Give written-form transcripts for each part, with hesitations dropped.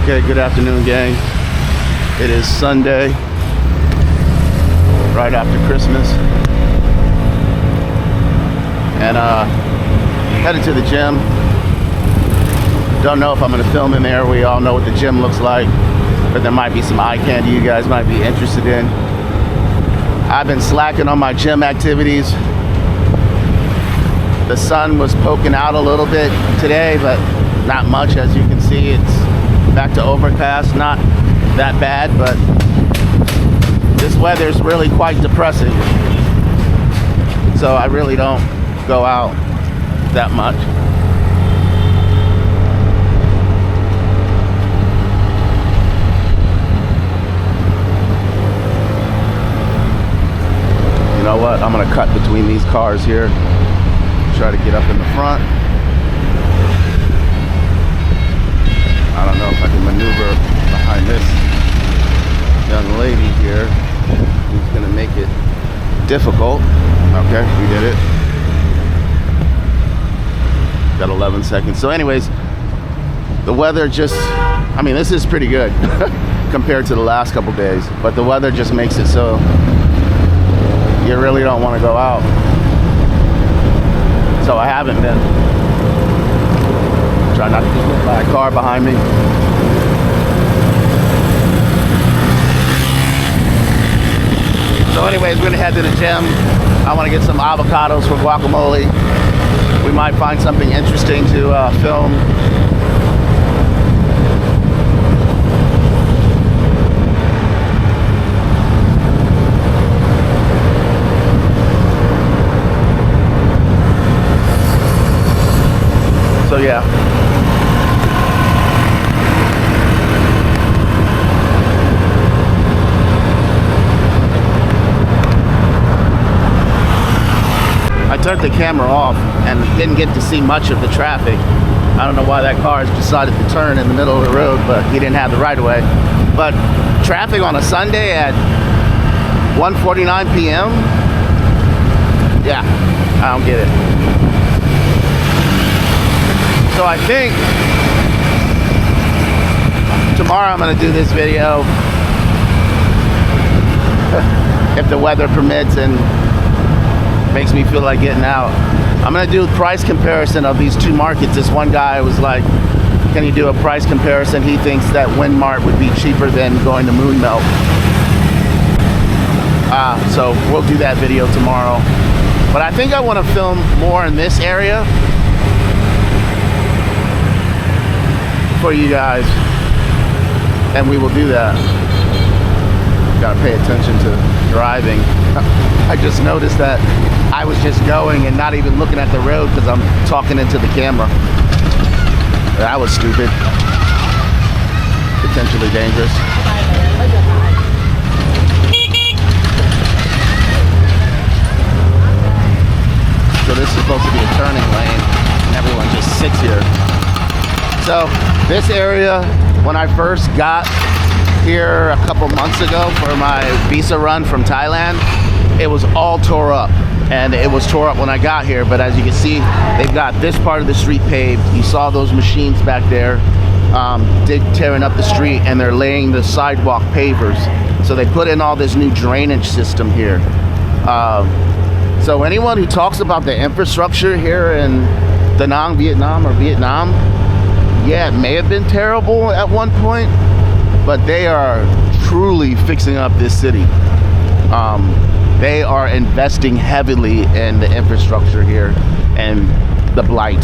Okay, good afternoon, gang. It is Sunday, right after Christmas, and headed to the gym. Don't know if I'm gonna film in there. We all know what the gym looks like, but there might be some eye candy you guys might be interested in. I've been slacking on my gym activities. The sun was poking out a little bit today, but not much. As you can see, it's back to overcast. Not that bad, but this weather is really quite depressing. So I really don't go out that much. You know what? I'm gonna cut between these cars here. Try to get up in the front. I don't know if I can maneuver behind this young lady here who's gonna make it difficult. Okay, we did it. Got 11 seconds. So anyways, the weather just, I mean, this is pretty good compared to the last couple days, but the weather just makes it so you really don't want to go out. So I haven't been. Try not to get hit by a car behind me. So anyways, we're gonna head to the gym. I wanna get some avocados for guacamole. We might find something interesting to film. So yeah. I turned the camera off and didn't get to see much of the traffic. I don't know why that car has decided to turn in the middle of the road, but he didn't have the right of way. But traffic on a Sunday at 1:49 p.m. Yeah, I don't get it. So I think tomorrow I'm gonna do this video if the weather permits and makes me feel like getting out. I'm gonna do a price comparison of these two markets. This one guy was like, can you do a price comparison? He thinks that Winmart would be cheaper than going to Moonmelt. So we'll do that video tomorrow. But I think I wanna film more in this area for you guys, and we will do that. Gotta pay attention to driving. I just noticed that I was just going and not even looking at the road because I'm talking into the camera. That was stupid. Potentially dangerous. So this is supposed to be a turning lane and everyone just sits here. So this area, when I first got here a couple months ago for my visa run from Thailand, it was all tore up, and it was tore up when I got here. But as you can see, they've got this part of the street paved. You saw those machines back there tearing up the street, and they're laying the sidewalk pavers. So they put in all this new drainage system here. So anyone who talks about the infrastructure here in Da Nang, Vietnam, yeah, it may have been terrible at one point, but they are truly fixing up this city. They are investing heavily in the infrastructure here and the blight,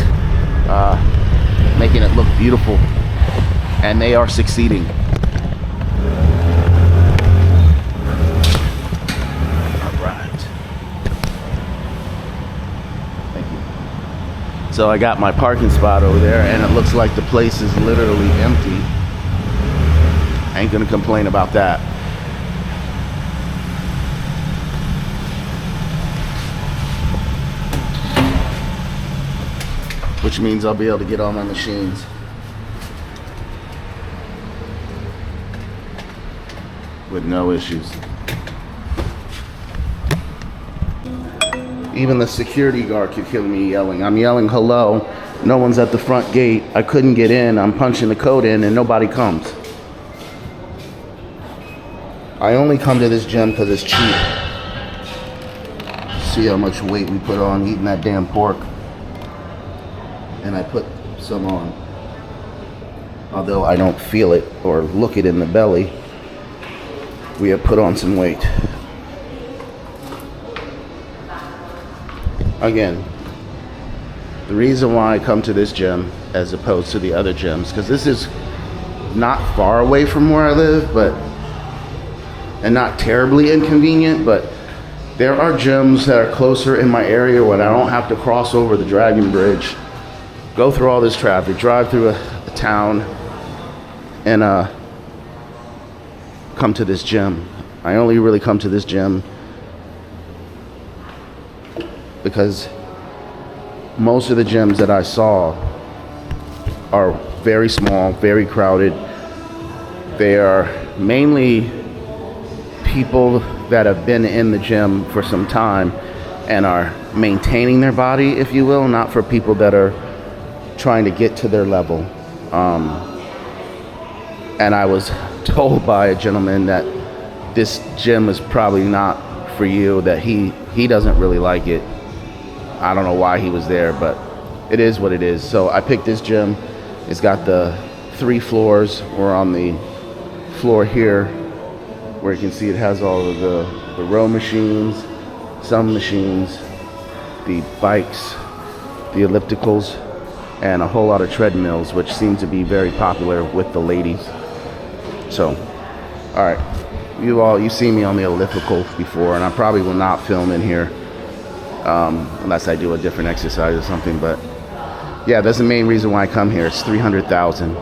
making it look beautiful, and they are succeeding. All right. Thank you. So I got my parking spot over there, and it looks like the place is literally empty. I ain't gonna complain about that. Which means I'll be able to get on my machines. With no issues. Even the security guard could hear me yelling. I'm yelling hello, No one's at the front gate. I couldn't get in. I'm punching the code in and nobody comes. I only come to this gym because it's cheap. See how much weight we put on eating that damn pork. And I put some on. Although I don't feel it or look it in the belly, we have put on some weight. Again, the reason why I come to this gym as opposed to the other gyms, because this is not far away from where I live, and not terribly inconvenient, but there are gyms that are closer in my area where I don't have to cross over the Dragon Bridge, go through all this traffic, drive through a town, and come to this gym. I only really come to this gym because most of the gyms that I saw are very small, very crowded. They are mainly people that have been in the gym for some time and are maintaining their body, if you will, not for people that are trying to get to their level. And I was told by a gentleman that this gym is probably not for you, that he doesn't really like it. I don't know why he was there, but it is what it is. So I picked this gym. It's got the 3 floors. We're on the floor here where you can see it has all of the row machines, some machines, the bikes, the ellipticals, and a whole lot of treadmills, which seem to be very popular with the ladies. So, all right, you've seen me on the elliptical before, and I probably will not film in here unless I do a different exercise or something. But yeah, that's the main reason why I come here. It's 300,000,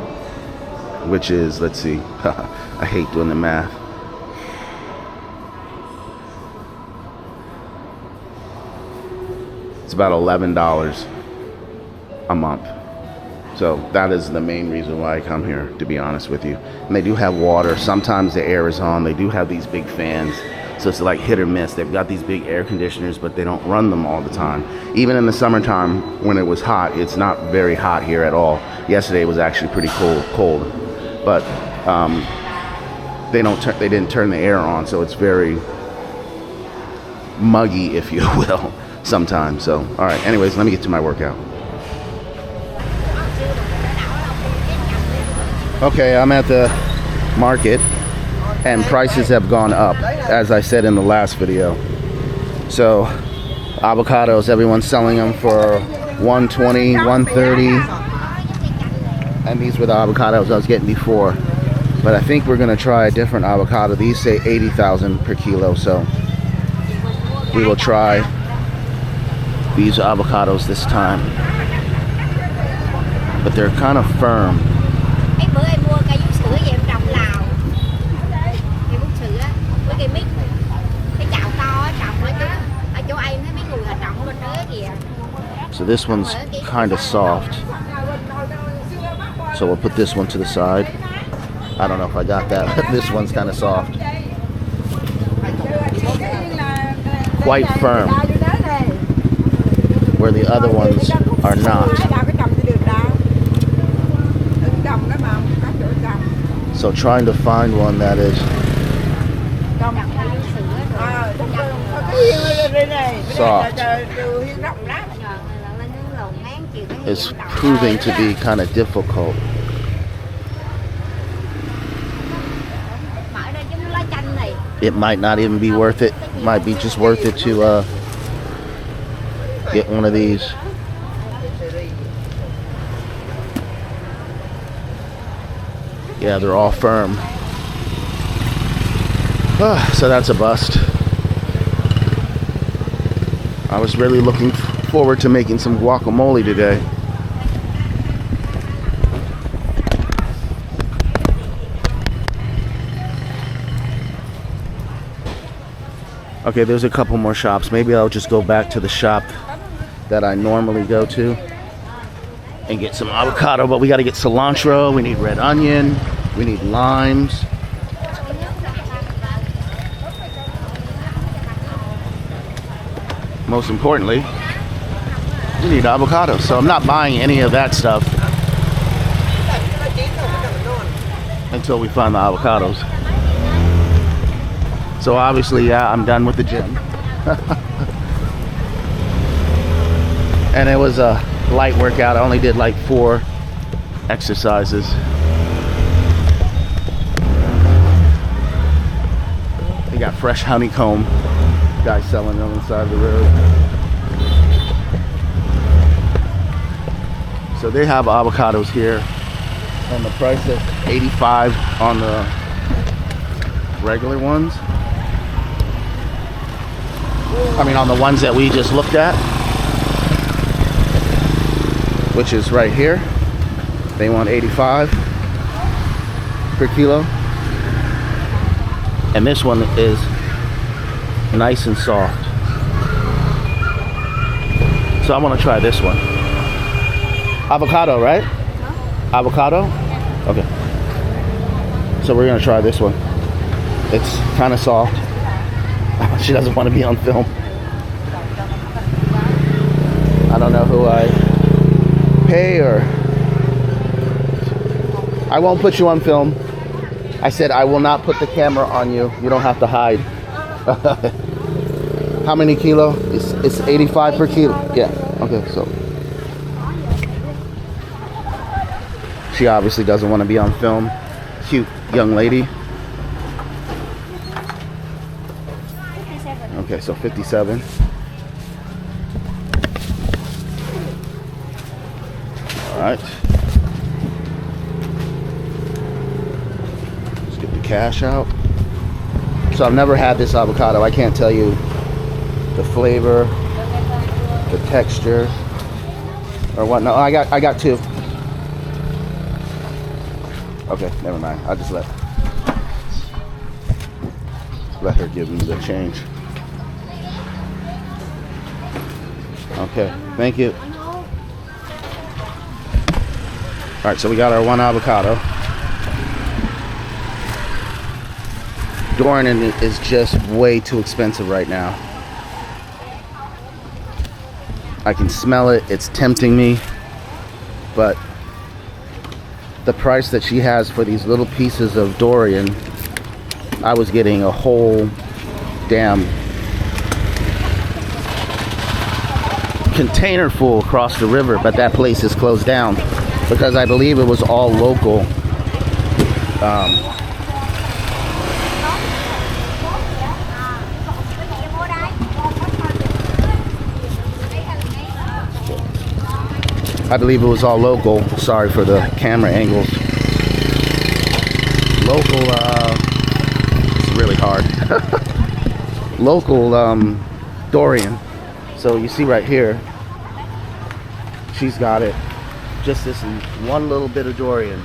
which is, let's see, I hate doing the math. It's about $11 a month. So that is the main reason why I come here, to be honest with you. And they do have water. Sometimes the air is on. They do have these big fans. So it's like hit or miss. They've got these big air conditioners, but they don't run them all the time. Even in the summertime when it was hot, it's not very hot here at all. Yesterday was actually pretty cold. But they didn't turn the air on, so it's very muggy, if you will, sometimes. So, all right, anyways, let me get to my workout. Okay, I'm at the market and prices have gone up, as I said in the last video. So avocados, everyone's selling them for $120, $130, and these were the avocados I was getting before. But I think we're gonna try a different avocado. These say 80,000 per kilo, so we will try these avocados this time. But they're kind of firm. So this one's kind of soft. So we'll put this one to the side. I don't know if I got that, but this one's kind of soft. Quite firm, where the other ones are not. So trying to find one that is soft is proving to be kind of difficult. It might not even be worth it. Might be just worth it to get one of these. Yeah, they're all firm. So that's a bust. I was really looking forward to making some guacamole today. Okay, there's a couple more shops. Maybe I'll just go back to the shop that I normally go to and get some avocado, but we got to get cilantro, we need red onion, we need limes. Most importantly, You need avocados. So I'm not buying any of that stuff until we find the avocados. So obviously, yeah, I'm done with the gym. And it was a light workout. I only did like 4 exercises. They got fresh honeycomb. Guys selling them on the side of the road. So they have avocados here, and the price is $85 on the regular ones. I mean, on the ones that we just looked at, which is right here. They want $85 per kilo. And this one is nice and soft. So I want to try this one. Avocado, right? Huh? Avocado? Yeah. Okay. So we're going to try this one. It's kind of soft. She doesn't want to be on film. I don't know who I pay or... I won't put you on film. I said I will not put the camera on you. You don't have to hide. How many kilo? It's 85 per kilo. Yeah. Okay, so... She obviously doesn't want to be on film. Cute young lady. Okay, so 57. All right. Let's get the cash out. So I've never had this avocado. I can't tell you the flavor, the texture, or what. No, I got 2. Okay, never mind. I'll just let her give me the change. Okay, thank you. All right, so we got our 1 avocado. Dorian is just way too expensive right now. I can smell it. It's tempting me, but the price that she has for these little pieces of Dorian, I was getting a whole damn container full across the river, but that place is closed down because I believe it was all local. I believe it was all local. Sorry for the camera angles. Local, it's really hard. Local Dorian. So you see right here, she's got it. Just this one little bit of Dorian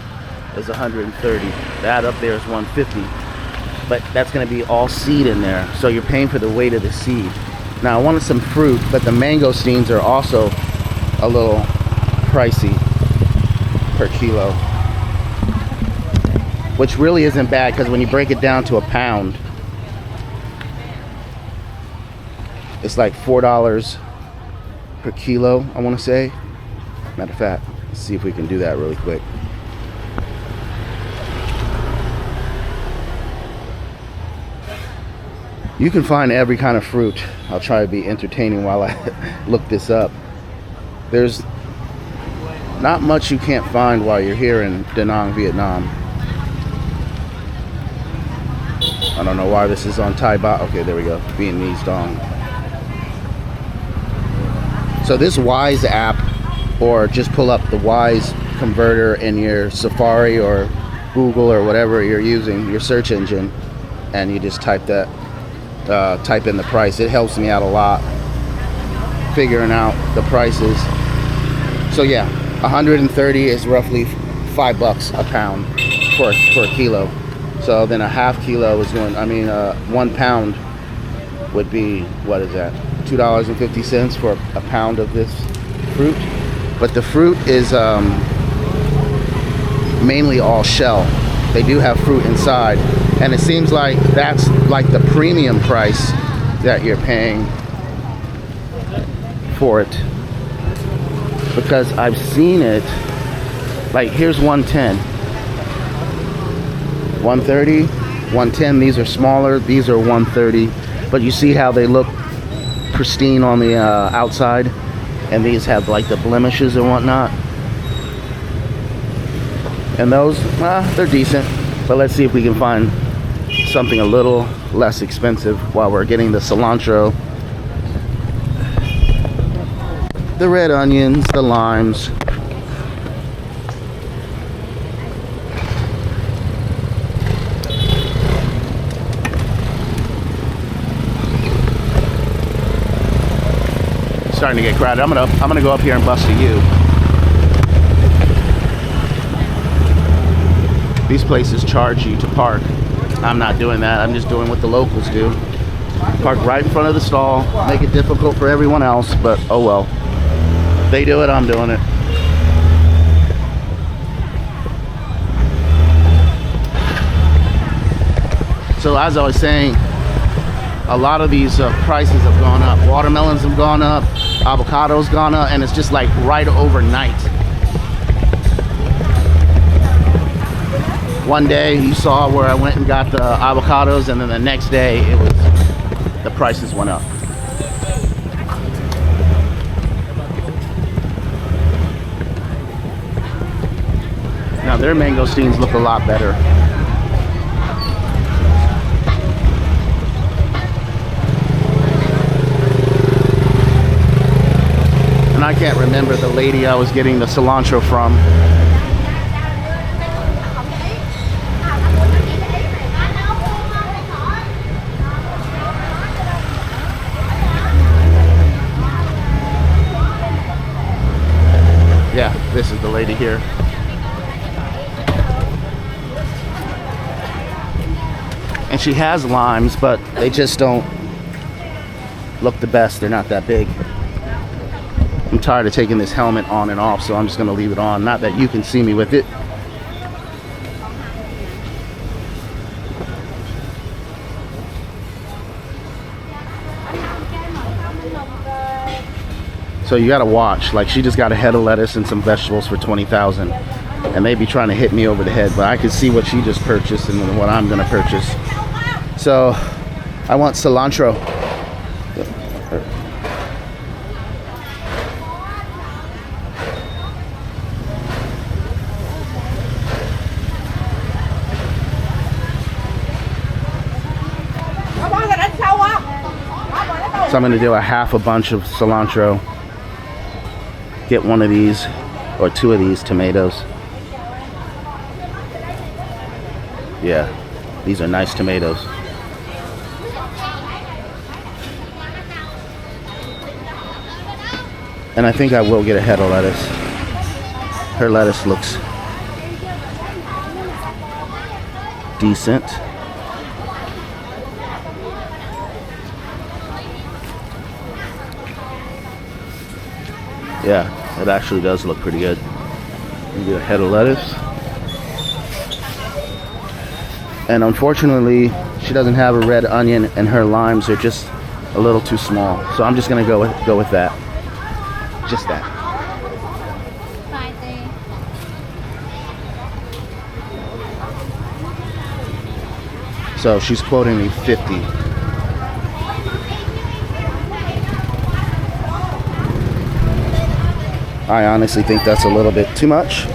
is 130. That up there is 150. But that's gonna be all seed in there. So you're paying for the weight of the seed. Now I wanted some fruit, but the mangosteens are also a little pricey per kilo, which really isn't bad because when you break it down to a pound, it's like $4 per kilo, I want to say. Matter of fact, let's see if we can do that really quick. You can find every kind of fruit. I'll try to be entertaining while I look this up. There's not much you can't find while you're here in Da Nang, Vietnam. I don't know why this is on Thai baht. Okay, there we go. Vietnamese dong. So this Wise app, or just pull up the Wise converter in your Safari or Google or whatever you're using, your search engine, and you just type that, type in the price. It helps me out a lot figuring out the prices. So yeah, 130 is roughly $5 a pound for a kilo. So then a half kilo is going, 1 pound would be, what is that? $2.50 for a pound of this fruit. But the fruit is mainly all shell. They do have fruit inside, and it seems like that's like the premium price that you're paying for it. because I've seen it. Like here's 110, 130, 110. These are smaller. These are 130. But you see how they look pristine on the outside, and these have like the blemishes and whatnot. And those, they're decent. But let's see if we can find something a little less expensive while we're getting the cilantro, the red onions, the limes. It's starting to get crowded. I'm gonna go up here and bust a U. These places charge you to park. I'm not doing that. I'm just doing what the locals do. Park right in front of the stall, make it difficult for everyone else, but oh well. They do it, I'm doing it. So as I was saying, a lot of these prices have gone up. Watermelons have gone up, avocados gone up, and it's just like right overnight. One day you saw where I went and got the avocados, and then the next day it was, the prices went up. Now their mangosteens look a lot better. And I can't remember the lady I was getting the cilantro from. Yeah, this is the lady here. And she has limes, but they just don't look the best. They're not that big. I'm tired of taking this helmet on and off, so I'm just gonna leave it on. Not that you can see me with it. So you gotta watch. Like, she just got a head of lettuce and some vegetables for $20,000, and they be trying to hit me over the head. But I can see what she just purchased and what I'm gonna purchase. So I want cilantro. So I'm gonna do a half a bunch of cilantro. Get one of these or two of these tomatoes. Yeah, these are nice tomatoes. And I think I will get a head of lettuce. Her lettuce looks decent. Yeah, it actually does look pretty good. You get a head of lettuce. And unfortunately, she doesn't have a red onion, and her limes are just a little too small. So I'm just gonna go with that. Just that. So she's quoting me 50. I honestly think that's a little bit too much.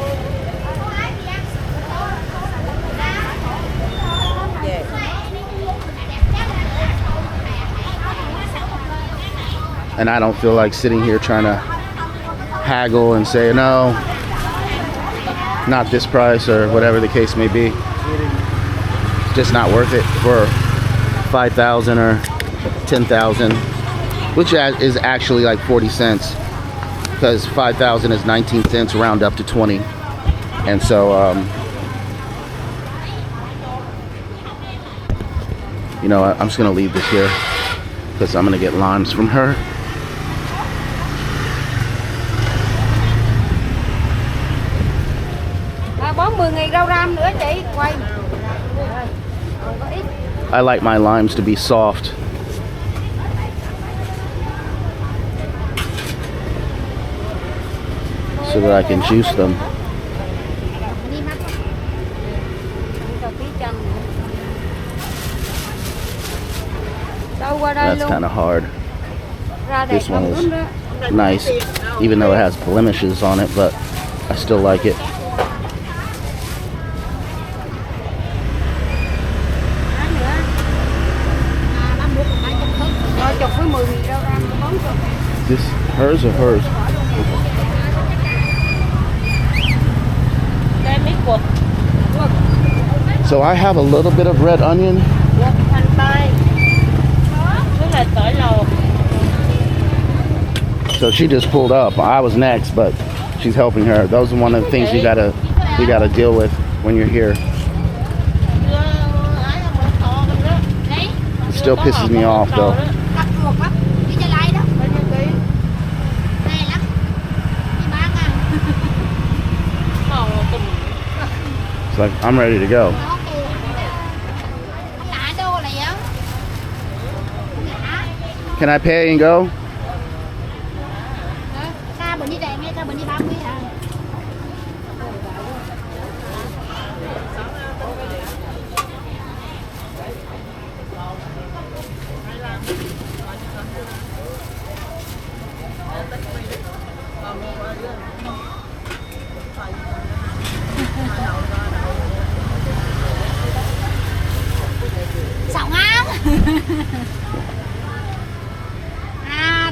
And I don't feel like sitting here trying to haggle and say, no, not this price or whatever the case may be. It's just not worth it for 5,000 or 10,000, which is actually like 40 cents. Because 5,000 is 19 cents, round up to 20. And so, you know, I'm just gonna leave this here because I'm gonna get limes from her. I like my limes to be soft. so that I can juice them. That's kind of hard. This one is nice, even though it has blemishes on it, but I still like it. This hers or hers? So I have a little bit of red onion. So she just pulled up. I was next, but she's helping her. Those are one of the things you gotta deal with when you're here. It still pisses me off though. It's like I'm ready to go. Can I pay and go?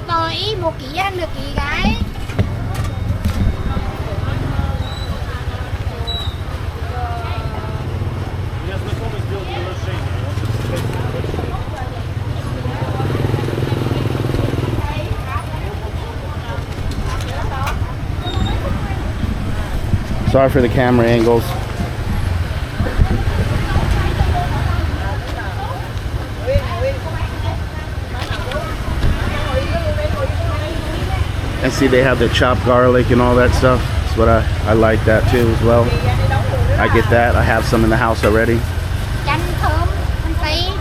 Tôi 1 kg ăn được chị gái. Sorry for the camera angles. And see, they have the chopped garlic and all that stuff. That's what I like that too as well. I get that. I have some in the house already. Chanh thơm, hành tây.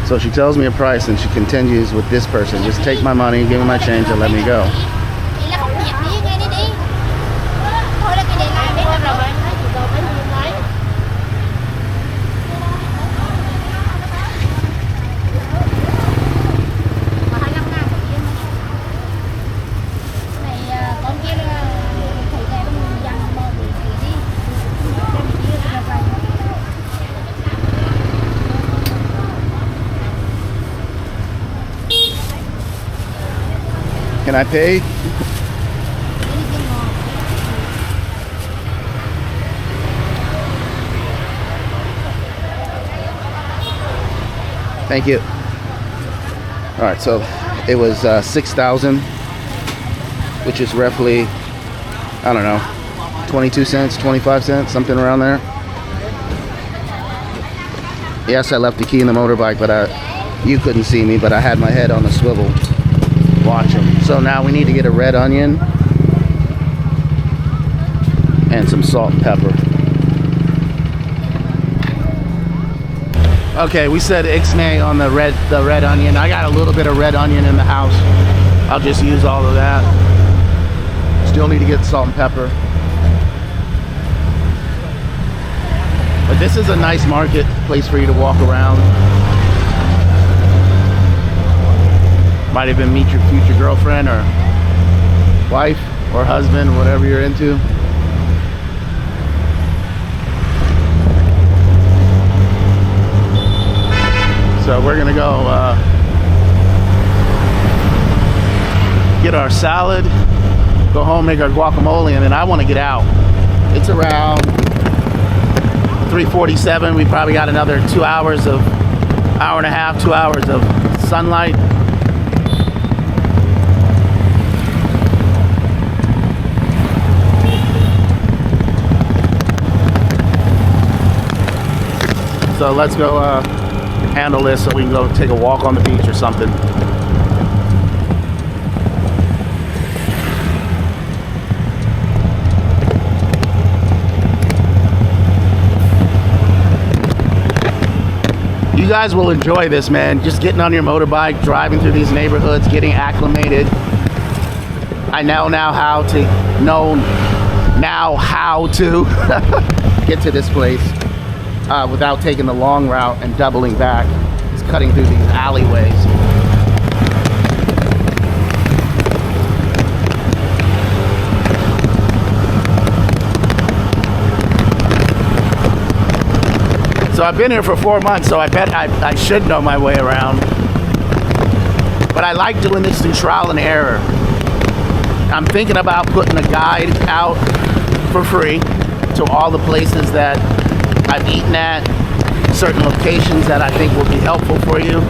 So she tells me a price and she continues with this person. Just take my money, give me my change, and let me go. Can I pay? Thank you. All right, so it was 6,000, which is roughly, I don't know, 22 cents, 25 cents, something around there. Yes, I left the key in the motorbike, but you couldn't see me, but I had my head on the swivel watching. So now we need to get a red onion and some salt and pepper. Okay, we said ixnay on the red onion. I got a little bit of red onion in the house. I'll just use all of that. Still need to get salt and pepper. But this is a nice market place for you to walk around. Might even meet your future girlfriend or wife or husband, whatever you're into. So we're gonna go get our salad, go home, make our guacamole, and then I want to get out. It's around 3:47. We probably got another 2 hours of, hour and a half, 2 hours of sunlight. So let's go handle this so we can go take a walk on the beach or something. You guys will enjoy this, man. Just getting on your motorbike, driving through these neighborhoods, getting acclimated. I know now how to get to this place without taking the long route and doubling back. It's cutting through these alleyways. So I've been here for 4 months, so I bet I should know my way around. But I like doing this through trial and error. I'm thinking about putting a guide out for free to all the places that I've eaten at, certain locations that I think will be helpful for you.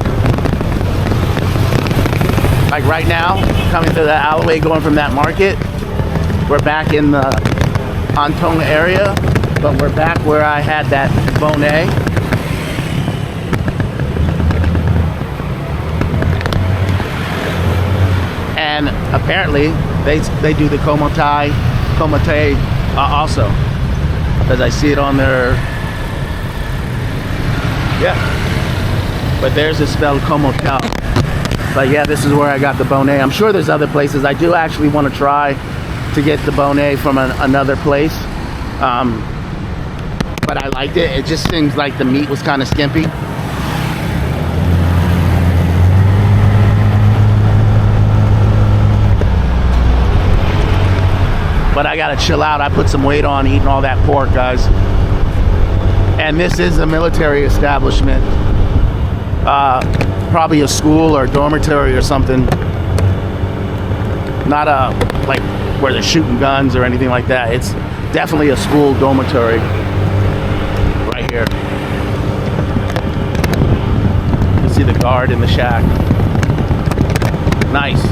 Like right now, coming through that alleyway, going from that market, we're back in the Antong area, but we're back where I had that Bonet. And apparently they do the Komotay also, because I see it on their, yeah, but theirs is spelled Komotay. But yeah, this is where I got the Bonet. I'm sure there's other places. I do actually want to try to get the Bonet from another place, but I liked it. It just seems like the meat was kind of skimpy. But I gotta chill out. I put some weight on eating all that pork, guys. And this is a military establishment. Probably a school or dormitory or something. Not a, like, where they're shooting guns or anything like that. It's definitely a school dormitory right here. You see the guard in the shack. Nice.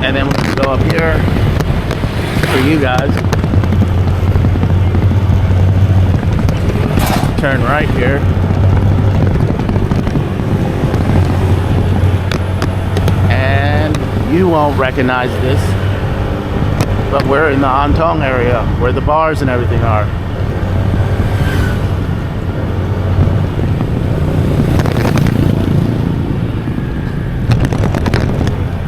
And then we can go up here for you guys. Turn right here. And you won't recognize this, but we're in the Antong area where the bars and everything are.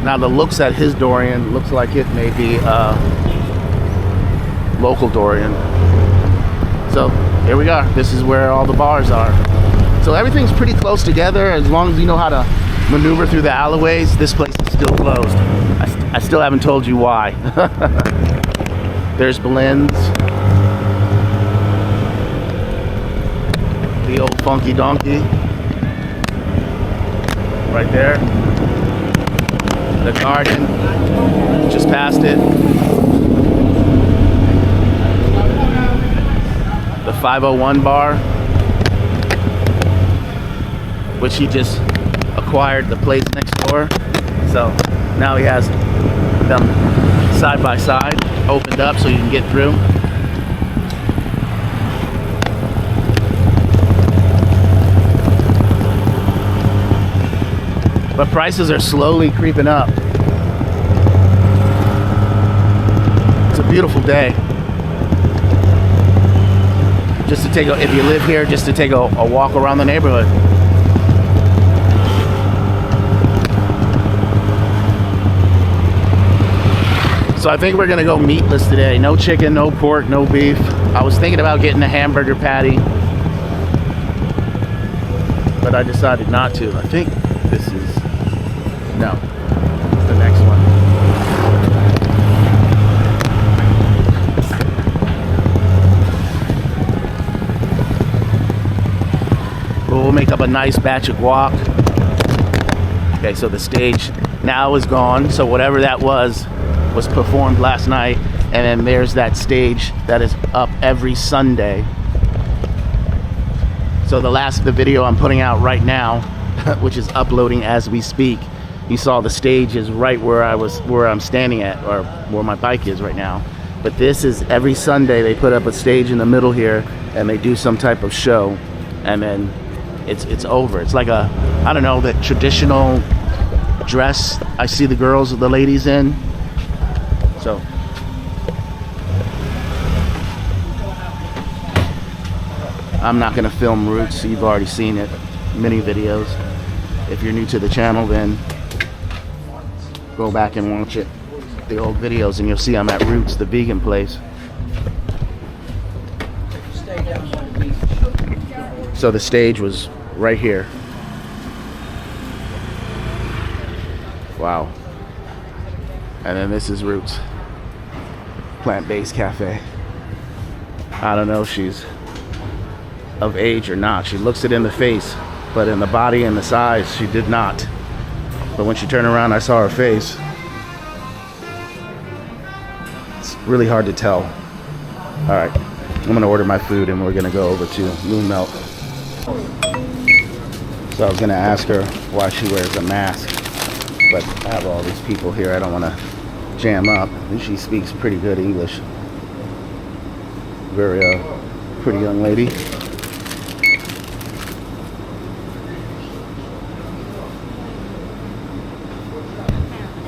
Now the looks at his Dorian looks like it may be a local Dorian. So here we are. This is where all the bars are. So everything's pretty close together as long as you know how to maneuver through the alleyways. This place is still closed. I still haven't told you why. There's Belin's. The old Funky Donkey. Right there. The Garden, just past it. The 501 bar, which he just acquired the place next door. So now he has them side by side, opened up so you can get through. But prices are slowly creeping up. It's a beautiful day. Just to take if you live here, just to take a walk around the neighborhood. So I think we're gonna go meatless today. No chicken, no pork, no beef. I was thinking about getting a hamburger patty, but I decided not to. I think this is, no, it's the next one. But we'll make up a nice batch of guac. Okay, so the stage now is gone. So whatever that was performed last night. And then there's that stage that is up every Sunday. So the video I'm putting out right now, which is uploading as we speak, you saw the stage is right where I'm standing at, or where my bike is right now. But this is every Sunday they put up a stage in the middle here and they do some type of show, and then it's over. It's like a, I don't know, that traditional dress I see the girls, the ladies in. So I'm not going to film Roots. You've already seen it, many videos. If you're new to the channel, then go back and watch it, the old videos, and you'll see I'm at Roots, the vegan place. So the stage was right here. Wow. And then this is Roots, plant-based cafe. I don't know if she's of age or not. She looks it in the face, but in the body and the size, she did not. But when she turned around, I saw her face. It's really hard to tell. All right, I'm gonna order my food and we're gonna go over to Moon Melt. So I was gonna ask her why she wears a mask, but I have all these people here. I don't wanna jam up. And she speaks pretty good English. Very pretty young lady.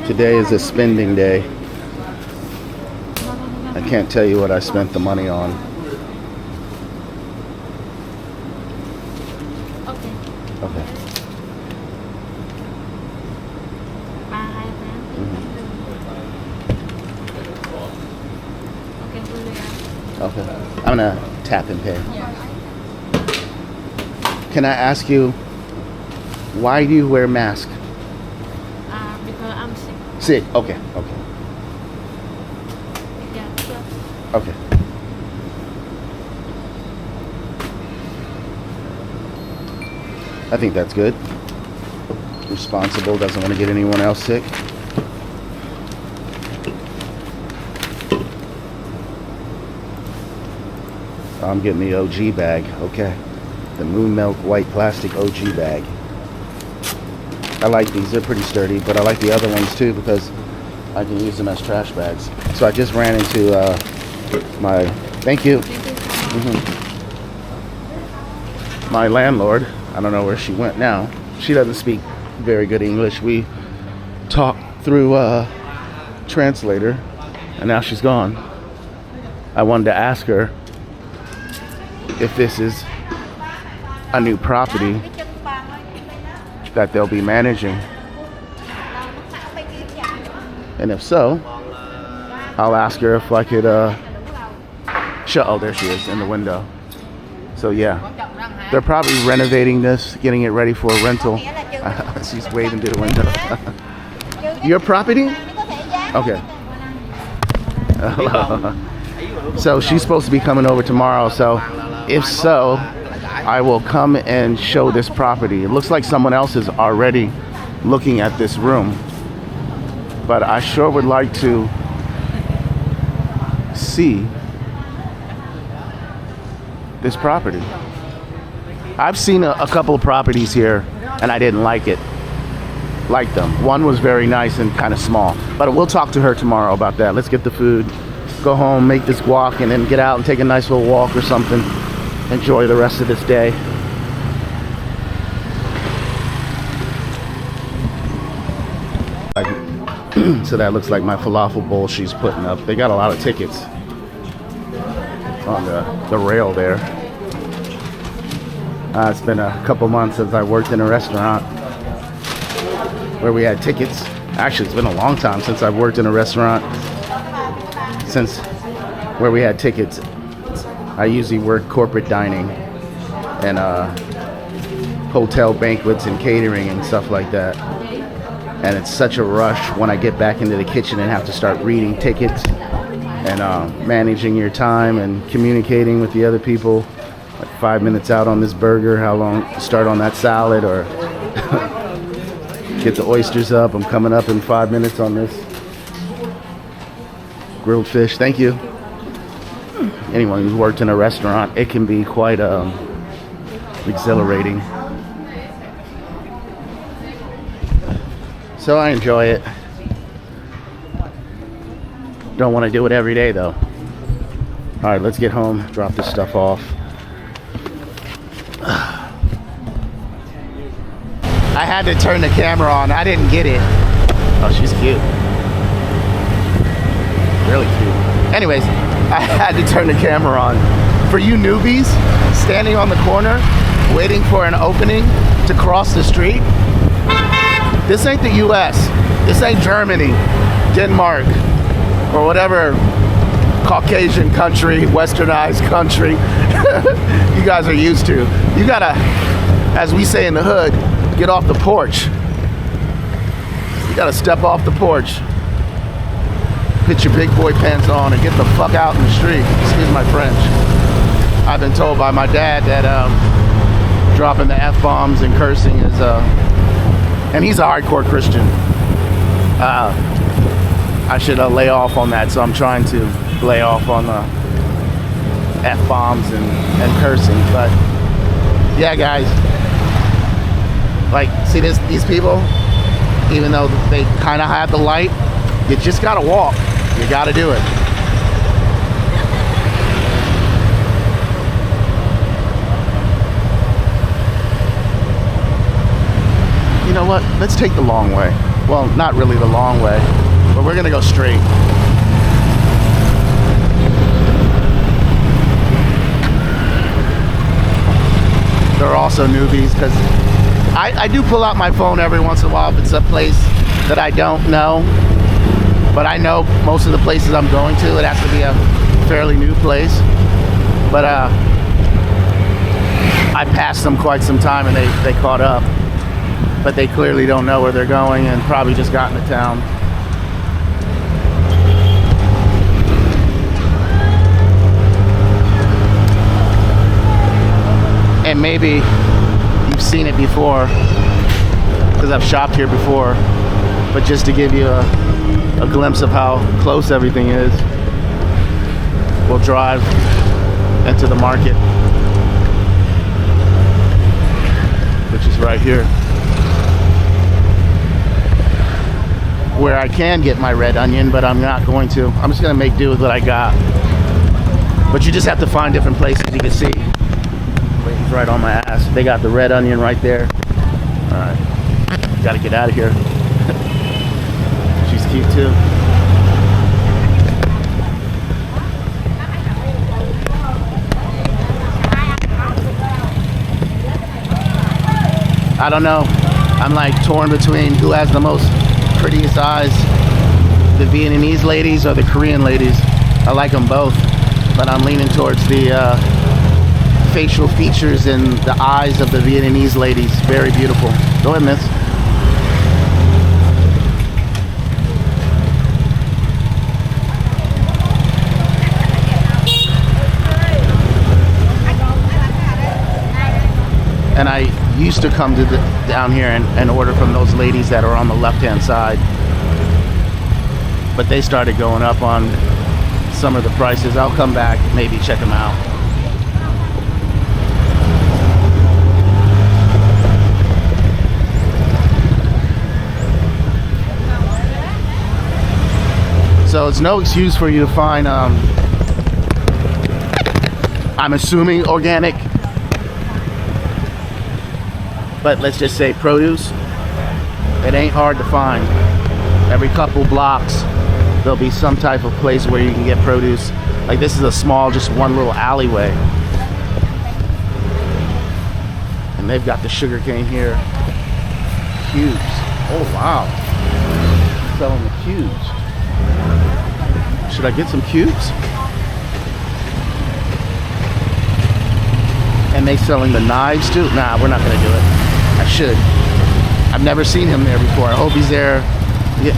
Today is a spending day. I can't tell you what I spent the money on. Okay. Okay. Okay. I'm gonna tap and pay. Can I ask you, why do you wear mask? Because I'm sick. Sick. Okay. Okay. Yeah, sure. Okay. I think that's good. Responsible, doesn't want to get anyone else sick. I'm getting the OG bag. Okay. The Moon Melt white plastic OG bag. I like these. They're pretty sturdy, but I like the other ones too because I can use them as trash bags. So I just ran into my... Thank you. My landlord. I don't know where she went now. She doesn't speak very good English. We talked through translator, and now she's gone. I wanted to ask her if this is a new property that they'll be managing, and if so, I'll ask her if I could show. Oh, there she is in the window. So yeah, they're probably renovating this, getting it ready for a rental. She's waving to the window. Your property? Okay. So she's supposed to be coming over tomorrow, so if so, I will come and show this property. It looks like someone else is already looking at this room, but I sure would like to see this property. I've seen a couple of properties here and I didn't like them. One was very nice and kind of small, but we'll talk to her tomorrow about that. Let's get the food, go home, make this guac, and then get out and take a nice little walk or something. Enjoy the rest of this day. So that looks like my falafel bowl she's putting up. They got a lot of tickets on the rail there. It's been a couple months since I worked in a restaurant where we had tickets. Actually, it's been a long time since I've worked in a restaurant where we had tickets. I usually work corporate dining and hotel banquets and catering and stuff like that. And it's such a rush when I get back into the kitchen and have to start reading tickets and managing your time and communicating with the other people. Like 5 minutes out on this burger, how long to start on that salad, or get the oysters up. I'm coming up in 5 minutes on this grilled fish. Thank you. Anyone who's worked in a restaurant, it can be quite exhilarating. So I enjoy it. Don't want to do it every day though. All right, let's get home, drop this stuff off. I had to turn the camera on. I didn't get it. Oh, she's cute. Really cute. Anyways, I had to turn the camera on. For you newbies, standing on the corner waiting for an opening to cross the street. This ain't the US. This ain't Germany, Denmark, or whatever Caucasian country, westernized country you guys are used to. You gotta, as we say in the hood, get off the porch. You gotta step off the porch, put your big boy pants on, and get the fuck out in the street. Excuse my French. I've been told by my dad that dropping the F-bombs and cursing is, and he's a hardcore Christian. I should lay off on that, so I'm trying to lay off on the F-bombs and cursing. But yeah, guys, like, see these people, even though they kind of have the light, you just gotta walk. You gotta do it. You know what? Let's take the long way. Well, not really the long way, but we're gonna go straight. There are also newbies, because I do pull out my phone every once in a while if it's a place that I don't know. But I know most of the places I'm going to, it has to be a fairly new place. But I passed them quite some time and they caught up. But they clearly don't know where they're going and probably just got into town. And maybe you've seen it before, because I've shopped here before, but just to give you a glimpse of how close everything is, we'll drive into the market, which is right here, where I can get my red onion, but I'm not going to. I'm just gonna make do with what I got. But you just have to find different places. You can see He's right on my ass. They got the red onion right there. All right, gotta get out of here. She's cute too. I don't know. I'm like torn between who has the most prettiest eyes, the Vietnamese ladies or the Korean ladies. I like them both, but I'm leaning towards the facial features and the eyes of the Vietnamese ladies. Very beautiful. Go ahead, miss. And I used to come to down here and order from those ladies that are on the left-hand side. But they started going up on some of the prices. I'll come back, maybe check them out. So it's no excuse for you to find, I'm assuming organic, but let's just say produce. It ain't hard to find. Every couple blocks there'll be some type of place where you can get produce. Like this is a small, just one little alleyway, and they've got the sugar cane here. Cubes. Oh wow, selling the cubes. Should I get some cubes? And they selling the knives too? Nah, we're not gonna do it. I should. I've never seen him there before. I hope he's there. Yeah.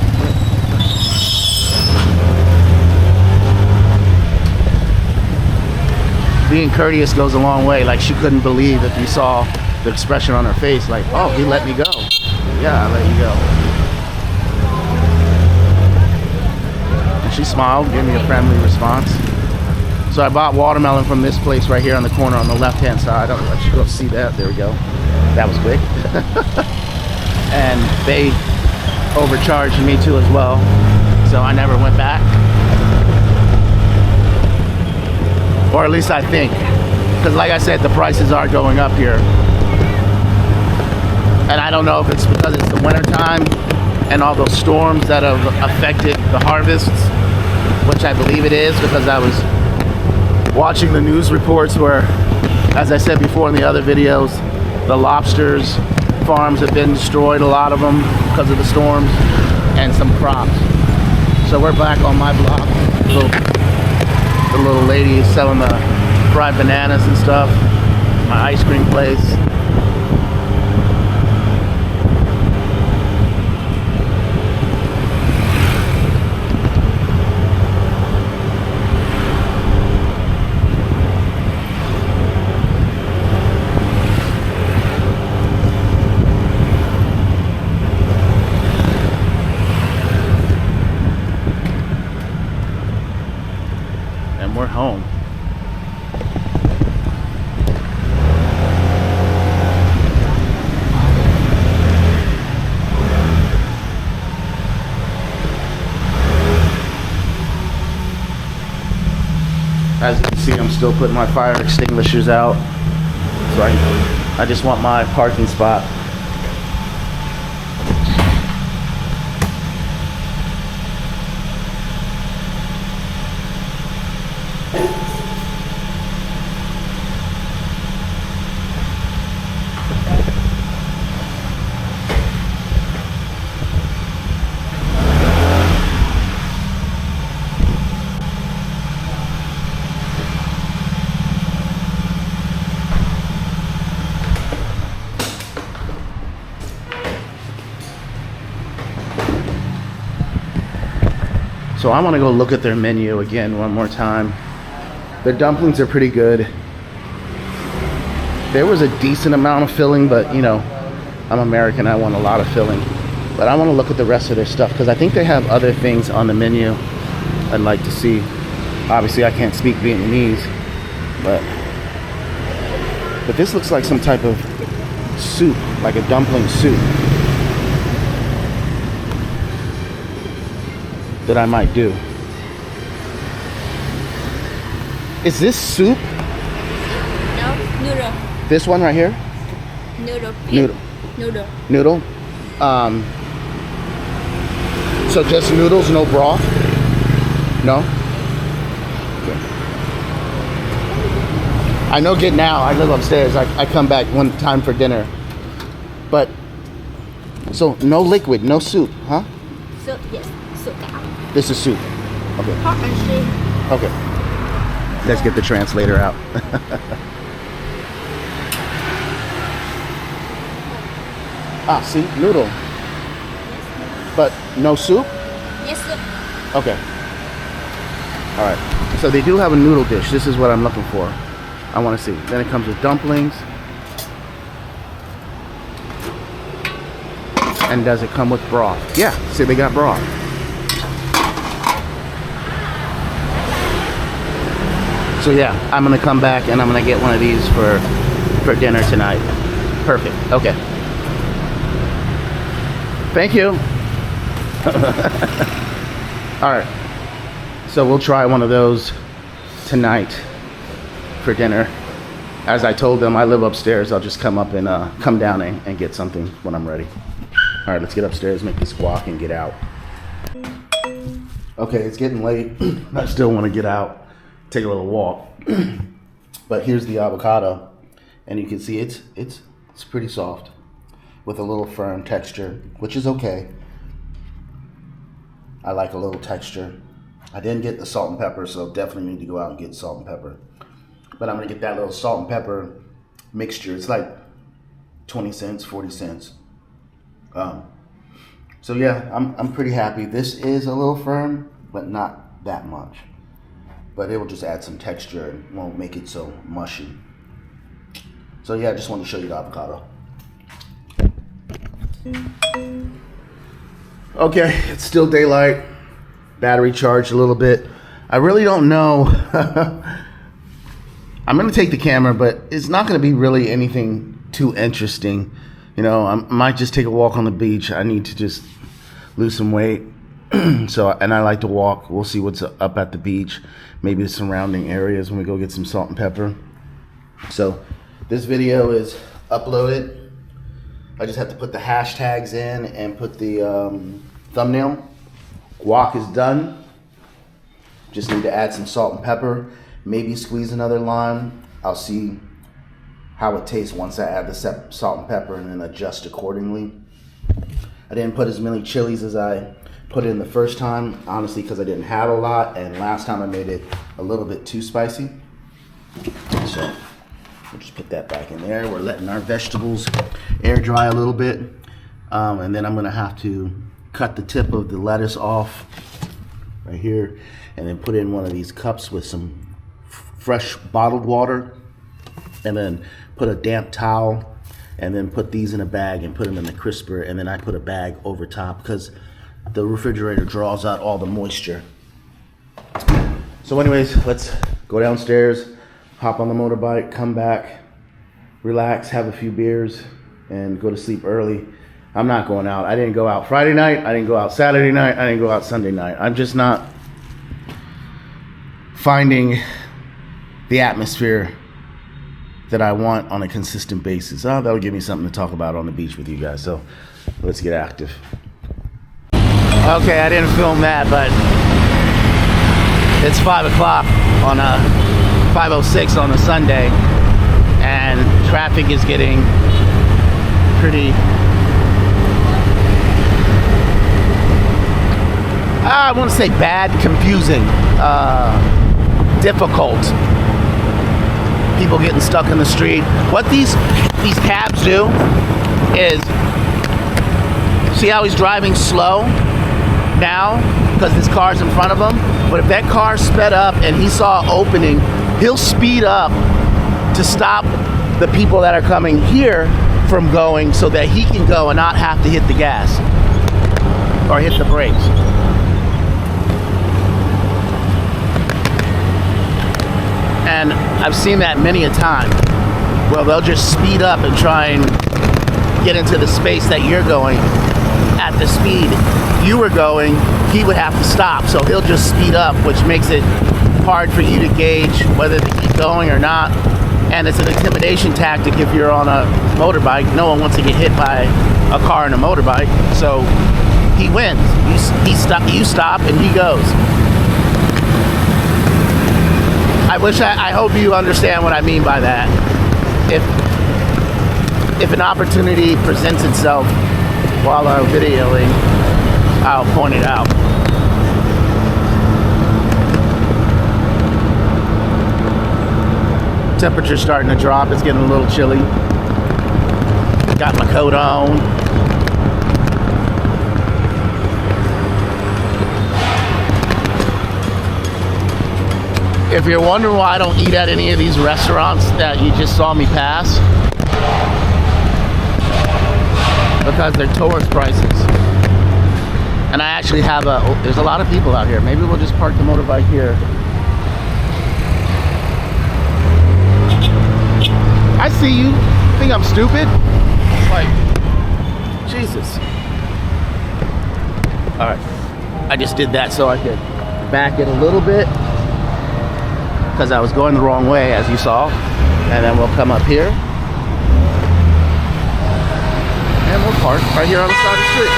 Being courteous goes a long way. Like she couldn't believe if you saw the expression on her face, like, oh, he let me go. Yeah, I let you go. And she smiled, gave me a friendly response. So I bought watermelon from this place right here on the corner on the left-hand side. I'll let you go see that. There we go. That was quick. And they overcharged me too as well. So I never went back. Or at least I think. Because like I said, the prices are going up here. And I don't know if it's because it's the winter time and all those storms that have affected the harvests, which I believe it is, because I was watching the news reports where As I said before in the other videos, the lobsters farms have been destroyed, a lot of them because of the storms, and some crops. So we're back on my block. The little lady is selling the fried bananas and stuff. My ice cream place. We're home. As you can see, I'm still putting my fire extinguishers out. So I just want my parking spot. So I want to go look at their menu again one more time. Their dumplings are pretty good. There was a decent amount of filling, but you know, I'm American, I want a lot of filling. But I want to look at the rest of their stuff because I think they have other things on the menu I'd like to see. Obviously I can't speak Vietnamese, but this looks like some type of soup, like a dumpling soup that I might do. Is this soup? No, noodle. This one right here? Noodle. Noodle. Noodle. Noodle? So just noodles, no broth? No? Okay. I know get now, I live upstairs. I come back one time for dinner. But, so no liquid, no soup, huh? Soup, yes. Soup gạo. This is soup. Okay. Pork and shrimp. Okay. Let's get the translator out. Ah, see, noodle. But no soup? Yes, soup. Okay. All right. So they do have a noodle dish. This is what I'm looking for. I want to see. Then it comes with dumplings. And does it come with broth? Yeah. See, they got broth. So yeah, I'm gonna come back and I'm gonna get one of these for dinner tonight. Perfect. Okay. Thank you. All right. So we'll try one of those tonight for dinner. As I told them, I live upstairs. I'll just come up and come down and get something when I'm ready. All right, let's get upstairs, make this guac, and get out. Okay, it's getting late. I still want to get out, take a little walk. But here's the avocado, and you can see it's pretty soft with a little firm texture, which is okay. I like a little texture. I didn't get the salt and pepper, so definitely need to go out and get salt and pepper. But I'm gonna get that little salt and pepper mixture. It's like 20 cents, 40 cents. So yeah, I'm pretty happy. This is a little firm, but not that much. But it will just add some texture and won't make it so mushy. So yeah, I just wanted to show you the avocado. Okay, it's still daylight. Battery charged a little bit. I really don't know. I'm gonna take the camera, but it's not gonna be really anything too interesting. You know, I might just take a walk on the beach. I need to just lose some weight. And I like to walk. We'll see what's up at the beach. Maybe the surrounding areas when we go get some salt and pepper. So this video is uploaded. I just have to put the hashtags in and put the thumbnail. Guac is done. Just need to add some salt and pepper. Maybe squeeze another lime. I'll see how it tastes once I add the salt and pepper and then adjust accordingly. I didn't put as many chilies as I put in the first time, honestly, because I didn't have a lot, and last time I made it a little bit too spicy. So we'll just put that back in there. We're letting our vegetables air dry a little bit, and then I'm gonna have to cut the tip of the lettuce off right here, and then put in one of these cups with some fresh bottled water, and then put a damp towel, and then put these in a bag and put them in the crisper, and then I put a bag over top because the refrigerator draws out all the moisture. So anyways, let's go downstairs, hop on the motorbike, come back, relax, have a few beers, and go to sleep early. I'm not going out. I didn't go out Friday night. I didn't go out Saturday night. I didn't go out Sunday night. I'm just not finding the atmosphere that I want on a consistent basis. Oh, that'll give me something to talk about on the beach with you guys. So let's get active. Okay, I didn't film that, but it's 5 o'clock on a 5:06 on a Sunday, and traffic is getting pretty, I won't say bad, confusing, difficult. People getting stuck in the street. What these cabs do is, see how he's driving slow now because this car's in front of him? But if that car sped up and he saw an opening, he'll speed up to stop the people that are coming here from going so that he can go and not have to hit the gas or hit the brakes. And I've seen that many a time. Well, they'll just speed up and try and get into the space that you're going at the speed you were going. He would have to stop, so he'll just speed up, which makes it hard for you to gauge whether to keep going or not. And it's an intimidation tactic if you're on a motorbike. No one wants to get hit by a car and a motorbike, so he wins. You stop and he goes. I hope you understand what I mean by that. If an opportunity presents itself while I'm videoing, I'll point it out. Temperature's starting to drop. It's getting a little chilly. Got my coat on. If you're wondering why I don't eat at any of these restaurants that you just saw me pass, because they're tourist prices. And I actually have there's a lot of people out here. Maybe we'll just park the motorbike here. I see you. Think I'm stupid? Like, Jesus. All right. I just did that so I could back it a little bit, because I was going the wrong way, as you saw. And then we'll come up here and we'll park right here on the side of the street.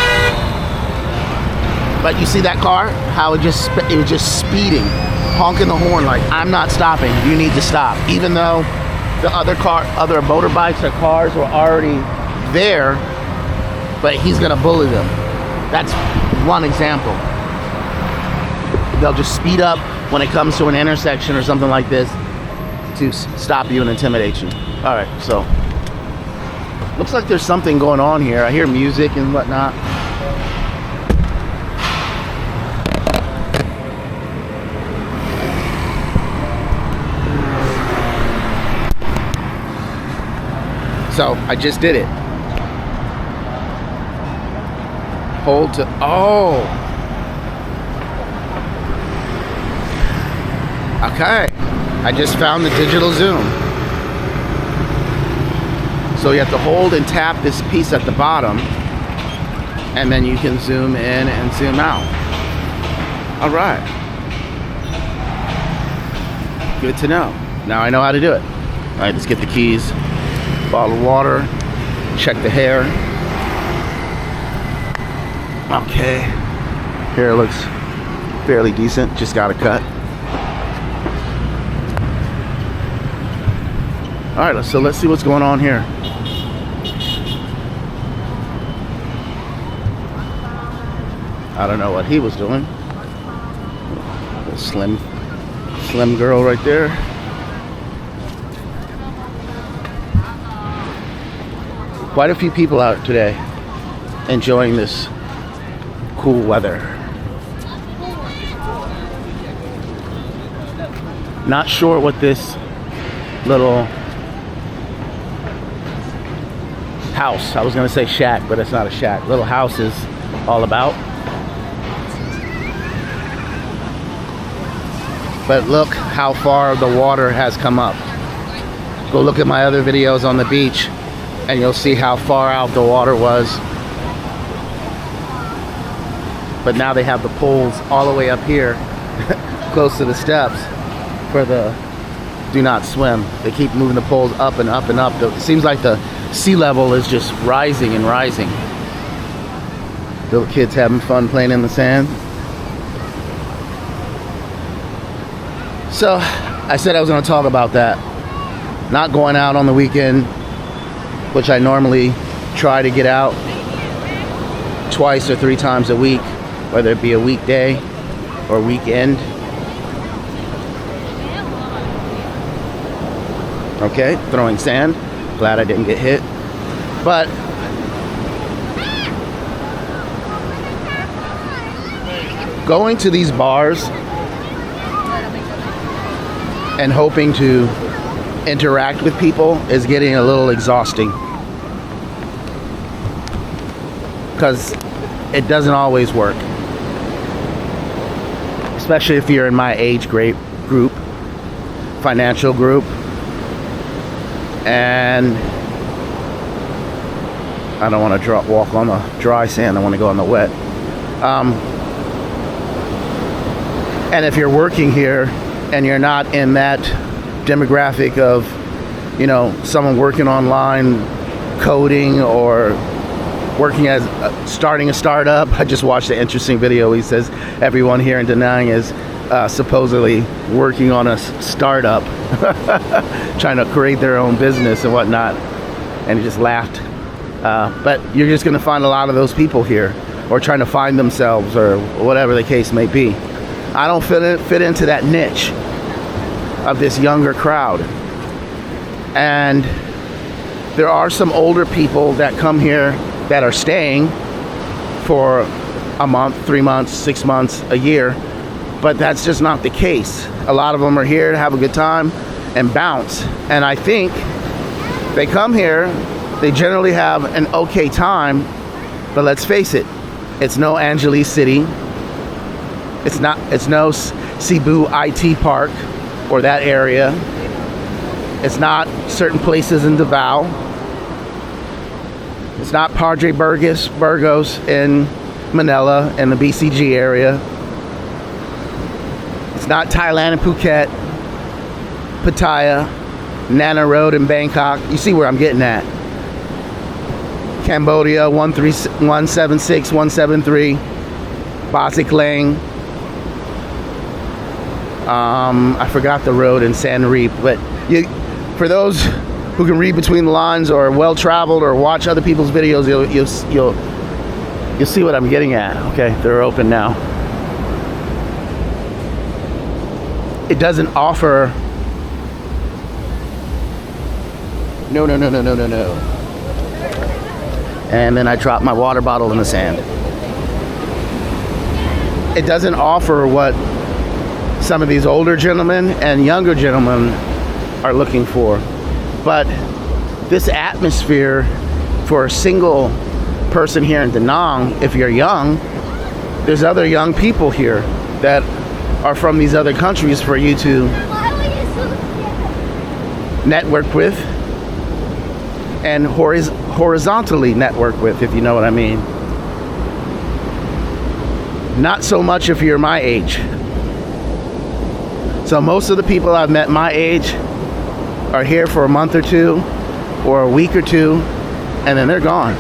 But you see that car? How it was just speeding, honking the horn like, I'm not stopping, you need to stop. Even though the other motorbikes or cars were already there, but he's gonna bully them. That's one example. They'll just speed up when it comes to an intersection or something like this to stop you and intimidate you. All right, so looks like there's something going on here. I hear music and whatnot. So I just did it. Hold to, oh. Okay, I just found the digital zoom. So you have to hold and tap this piece at the bottom, and then you can zoom in and zoom out. All right. Good to know. Now I know how to do it. All right, let's get the keys. Bottle of water. Check the hair. Okay. Hair looks fairly decent. Just got a cut. All right, so let's see what's going on here. I don't know what he was doing. A slim girl right there. Quite a few people out today enjoying this cool weather. Not sure what this little house, I was gonna say shack, but it's not a shack, little house is all about. But look how far the water has come up. Go look at my other videos on the beach and you'll see how far out the water was. But now they have the poles all the way up here, close to the steps, for the do not swim. They keep moving the poles up and up and up. It seems like the sea level is just rising and rising. Little kids having fun playing in the sand. So I said I was going to talk about that. Not going out on the weekend, which I normally try to get out twice or 3 times a week, whether it be a weekday or weekend. Okay, throwing sand. Glad I didn't get hit. But going to these bars and hoping to interact with people is getting a little exhausting, because it doesn't always work, especially if you're in my age group, financial group, and I don't want to walk on the dry sand. I want to go on the wet. And if you're working here and you're not in that demographic of, you know, someone working online, coding, or working as starting a startup. I just watched an interesting video. He says everyone here in Da Nang is supposedly working on a startup, trying to create their own business and whatnot. And he just laughed. But you're just going to find a lot of those people here, or trying to find themselves, or whatever the case may be. I don't fit into that niche of this younger crowd. And there are some older people that come here that are staying for a month, 3 months, 6 months, a year, but that's just not the case. A lot of them are here to have a good time and bounce. And I think they come here, they generally have an okay time, but let's face it, it's no Angeles City. It's no Cebu IT Park or that area. It's not certain places in Davao. It's not Padre Burgos in Manila and the BCG area. It's not Thailand and Phuket, Pattaya, Nana Road in Bangkok. You see where I'm getting at. Cambodia, 176, 173, Basic Lang. I forgot the road in San Reap, but for those who can read between the lines, or well traveled, or watch other people's videos, you'll see what I'm getting at. Okay, they're open now. It doesn't offer. No. And then I dropped my water bottle in the sand. It doesn't offer what some of these older gentlemen and younger gentlemen are looking for. But this atmosphere for a single person here in Da Nang, if you're young, there's other young people here that are from these other countries for you to network with and horizontally network with, if you know what I mean. Not so much if you're my age. So most of the people I've met my age are here for a month or two, or a week or two, and then they're gone.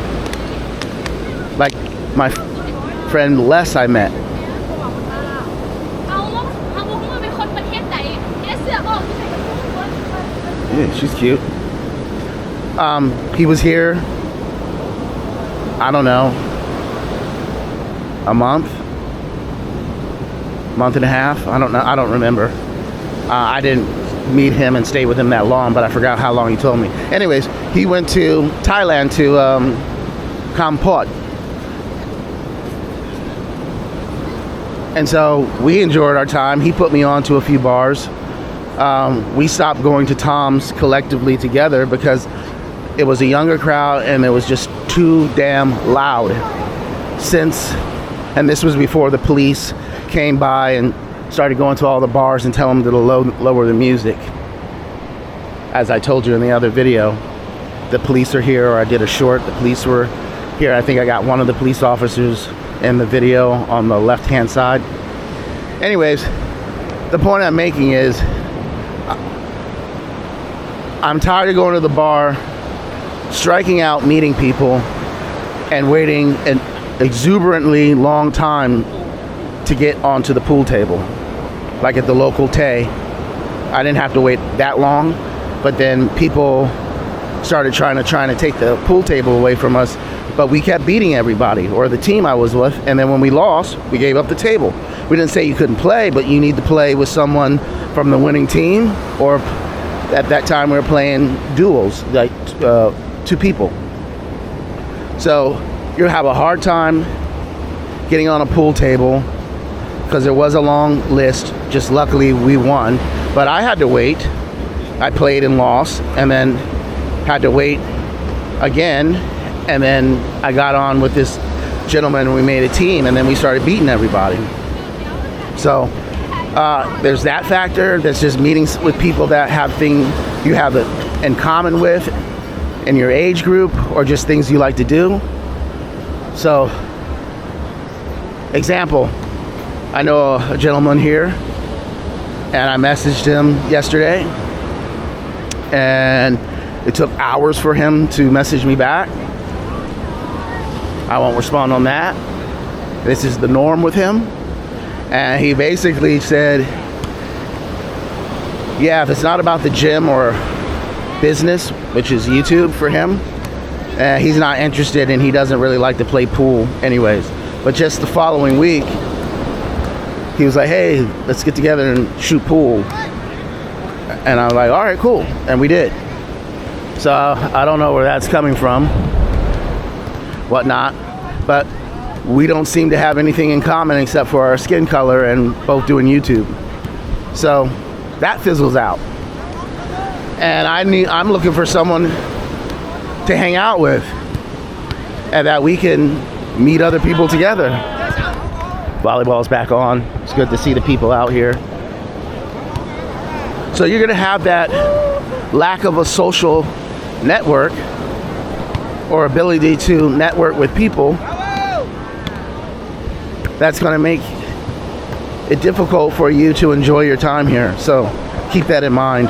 Like my friend Les I met. Yeah, she's cute. He was here, I don't know, a month and a half. I don't know. I don't remember. I didn't meet him and stay with him that long, but I forgot how long he told me. Anyways, he went to Thailand to Kampot. And so we enjoyed our time. He put me on to a few bars. We stopped going to Tom's collectively together because it was a younger crowd and it was just too damn loud. And this was before the police came by and started going to all the bars and telling them to lower the music. As I told you in the other video, the police are here, or I did a short. The police were here. I think I got one of the police officers in the video on the left-hand side. Anyways, the point I'm making is I'm tired of going to the bar, striking out, meeting people, and waiting an exuberantly long time to get onto the pool table. Like at the local Tay, I didn't have to wait that long, but then people started trying to take the pool table away from us, but we kept beating everybody, or the team I was with, and then when we lost, we gave up the table. We didn't say you couldn't play, but you need to play with someone from the winning team, or at that time we were playing duels, like 2 people. So you'll have a hard time getting on a pool table because there was a long list. Just luckily we won, but I had to wait. I played and lost, and then had to wait again, and then I got on with this gentleman and we made a team, and then we started beating everybody. So there's that factor. There's just meetings with people that have things you have in common with in your age group, or just things you like to do. So, example, I know a gentleman here, and I messaged him yesterday, and it took hours for him to message me back. I won't respond on that. This is the norm with him. And he basically said, yeah, if it's not about the gym or business, which is YouTube for him, he's not interested, and he doesn't really like to play pool anyways. But just the following week, he was like, hey, let's get together and shoot pool. And I was like, all right, cool. And we did. So I don't know where that's coming from, whatnot, but we don't seem to have anything in common except for our skin color and both doing YouTube. So that fizzles out. And I'm looking for someone to hang out with, and that we can meet other people together. Volleyball's back on. It's good to see the people out here. So you're gonna have that lack of a social network or ability to network with people. That's gonna make it difficult for you to enjoy your time here. So keep that in mind.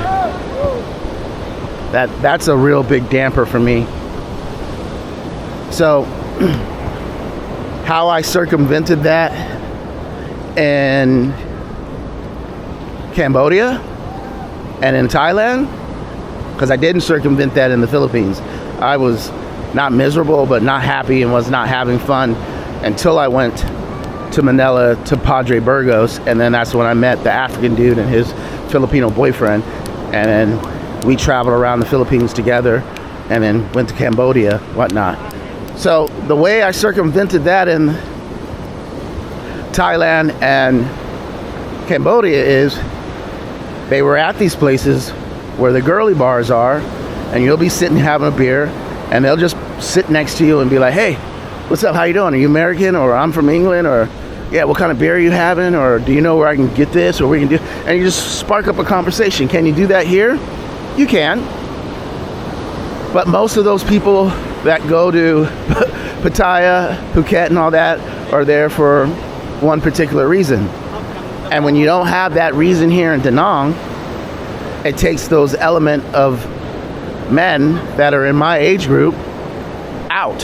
That's a real big damper for me. So how I circumvented that in Cambodia and in Thailand, because I didn't circumvent that in the Philippines. I was not miserable, but not happy, and was not having fun until I went to Manila to Padre Burgos, and then that's when I met the African dude and his Filipino boyfriend, and then we traveled around the Philippines together, and then went to Cambodia, whatnot. So the way I circumvented that in Thailand and Cambodia is they were at these places where the girly bars are, and you'll be sitting having a beer, and they'll just sit next to you and be like, hey, what's up, how you doing? Are you American? Or I'm from England? Or yeah, what kind of beer are you having? Or do you know where I can get this, or where you can do? And you just spark up a conversation. Can you do that here? You can. But most of those people that go to Pattaya, Phuket, and all that are there for one particular reason. And when you don't have that reason here in Da Nang, it takes those element of men that are in my age group out.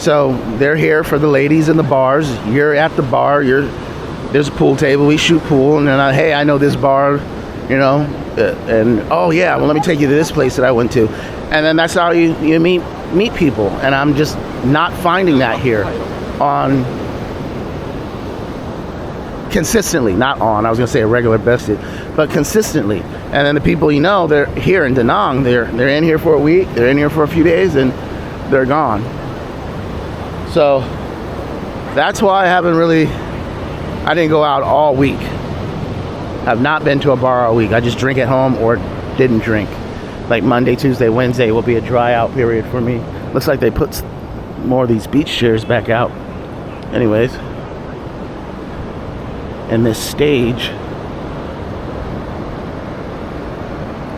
So they're here for the ladies in the bars. You're at the bar. There's a pool table. We shoot pool, and then hey, I know this bar, you know, and oh yeah, well let me take you to this place that I went to. And then that's how you meet people. And I'm just not finding that here on consistently, not on, I was gonna say a regular basis, but consistently. And then the people you know, they're here in Da Nang, they're in here for a week, they're in here for a few days, and they're gone. So that's why I didn't go out all week. I've not been to a bar all week. I just drink at home or didn't drink. Like Monday, Tuesday, Wednesday will be a dry out period for me. Looks like they put more of these beach chairs back out. Anyways. And this stage,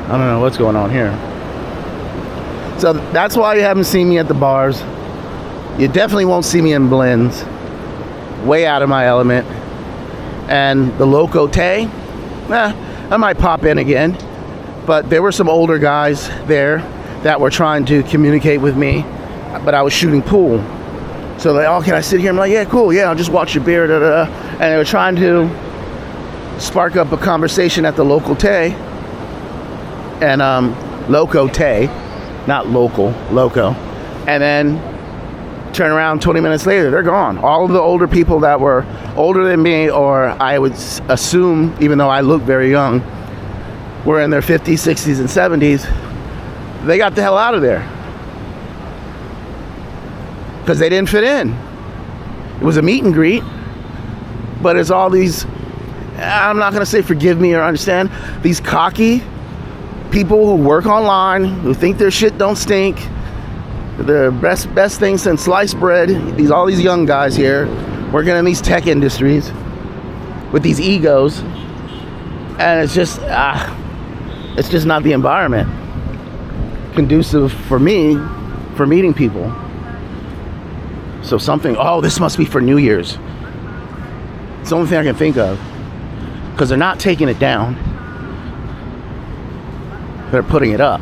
I don't know what's going on here. So that's why you haven't seen me at the bars. You definitely won't see me in blends. Way out of my element. And the Loco Tay, I might pop in again. But there were some older guys there that were trying to communicate with me, but I was shooting pool. So they're like, oh, can I sit here? I'm like, yeah, cool, yeah, I'll just watch your beer, da, da, da. And they were trying to spark up a conversation at the Local Tay. And Loco Tay, not local, Loco. And then turn around 20 minutes later, they're gone. All of the older people that were older than me, or I would assume, even though I look very young, were in their 50s, 60s, and 70s, they got the hell out of there. Because they didn't fit in. It was a meet and greet, but it's all these, I'm not gonna say forgive me or understand, these cocky people who work online, who think their shit don't stink, the best thing since sliced bread, all these young guys here, working in these tech industries, with these egos, and it's just not the environment conducive for me, for meeting people. So this must be for New Year's. It's the only thing I can think of. Because they're not taking it down. They're putting it up.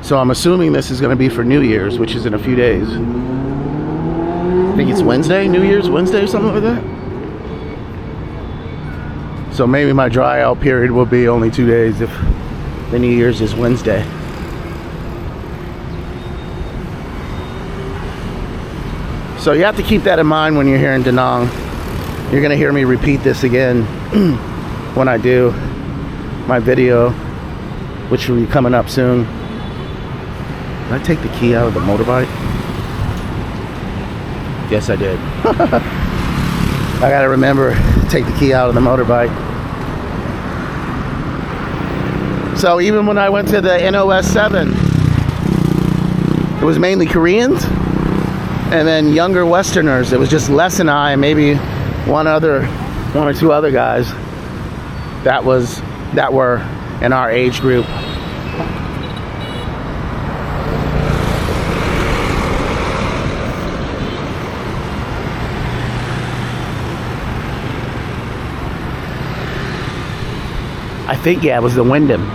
So I'm assuming this is going to be for New Year's, which is in a few days. I think it's Wednesday, New Year's Wednesday or something like that. So maybe my dry out period will be only 2 days if the New Year's is Wednesday. So you have to keep that in mind when you're here in Da Nang. You're gonna hear me repeat this again when I do my video, which will be coming up soon. Did I take the key out of the motorbike? Yes, I did. I gotta remember to take the key out of the motorbike. So even when I went to the NOS 7, it was mainly Koreans and then younger Westerners. It was just Les and I, and maybe one or two other guys that were in our age group. I think, yeah, it was the Wyndham.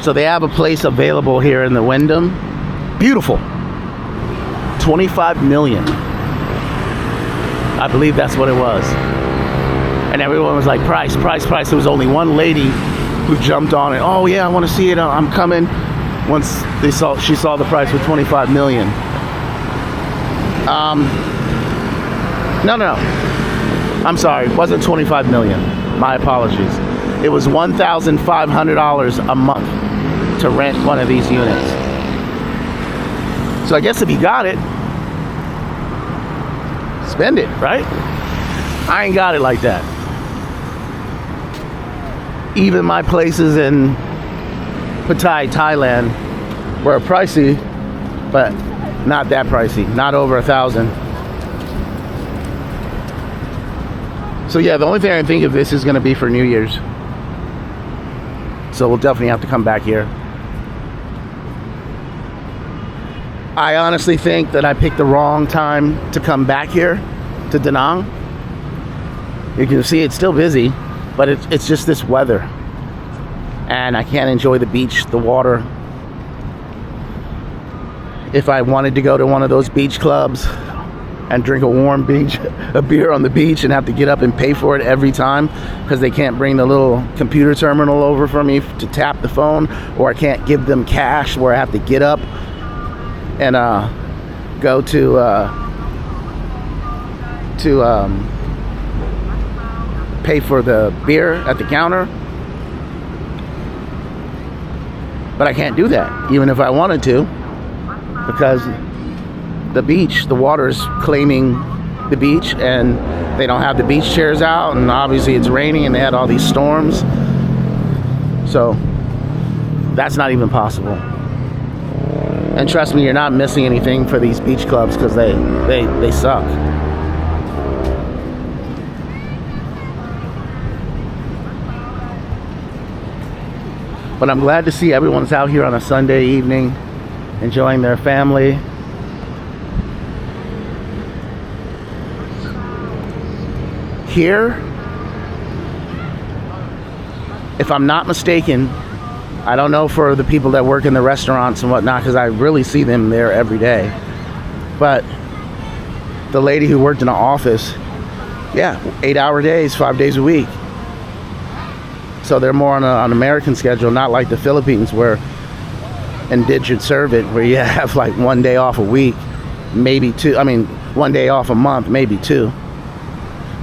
So they have a place available here in the Wyndham. Beautiful. 25 million. I believe that's what it was. And everyone was like, price. There was only one lady who jumped on it. Oh yeah, I want to see it. I'm coming. Once she saw the price with 25 million. No. I'm sorry. It wasn't 25 million. My apologies. It was $1,500 a month to rent one of these units. So I guess if you got it, spend it, right? I ain't got it like that. Even my places in Pattaya, Thailand were pricey, but not that pricey, not over $1,000. So yeah, the only thing I can think of this is going to be for New Year's. So we'll definitely have to come back here. I honestly think that I picked the wrong time to come back here to Da Nang. You can see it's still busy, but it's just this weather. And I can't enjoy the beach, the water. If I wanted to go to one of those beach clubs, and drink a beer on the beach and have to get up and pay for it every time because they can't bring the little computer terminal over for me to tap the phone, or I can't give them cash where I have to get up and go to pay for the beer at the counter. But I can't do that even if I wanted to, because the beach, the water's claiming the beach, and they don't have the beach chairs out, and obviously it's raining and they had all these storms, so that's not even possible. And trust me, you're not missing anything for these beach clubs because they suck. But I'm glad to see everyone's out here on a Sunday evening enjoying their family. Here, if I'm not mistaken, I don't know for the people that work in the restaurants and whatnot, because I really see them there every day, but the lady who worked in the office, 8-hour days, 5 days a week. So they're more on an American schedule, not like the Philippines where indentured servant, where you have like 1 day off a week, maybe two. 1 day off a month, maybe two.